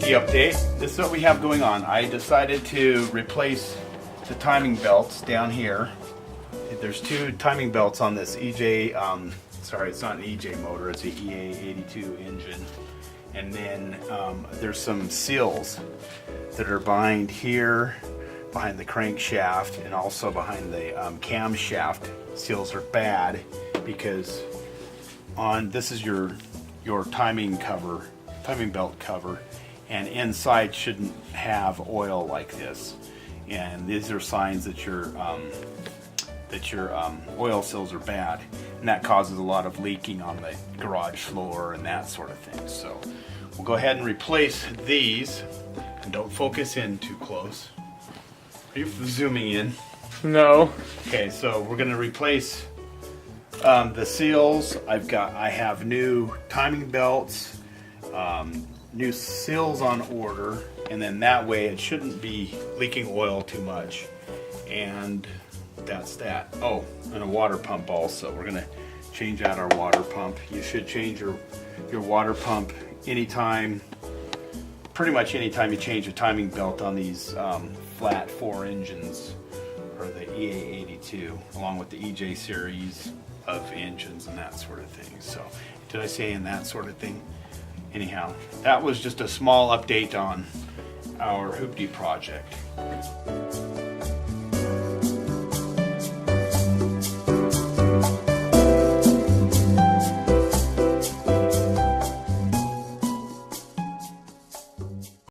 Hooptie update. This is what we have going on. I decided to replace the timing belts down here. There's two timing belts on this EJ, sorry, it's not an EJ motor, it's an EA82 engine. And then there's some seals that are behind here, behind the crankshaft, and also behind the camshaft. Seals are bad because this is your timing belt cover, and inside shouldn't have oil like this. And these are signs that your oil seals are bad, and that causes a lot of leaking on the garage floor and that sort of thing. So we'll go ahead and replace these, and don't focus in too close. Are you zooming in? No. Okay, so we're going to replace the seals. I have new timing belts, new seals on order, and then that way it shouldn't be leaking oil too much. And that's that. Oh, and a water pump also. We're going to change out our water pump. You should change your water pump anytime, pretty much anytime you change a timing belt on these flat 4 engines, or the EA82, along with the EJ series of engines and that sort of thing. So, did I say in that sort of thing? Anyhow, that was just a small update on our Hooptie project.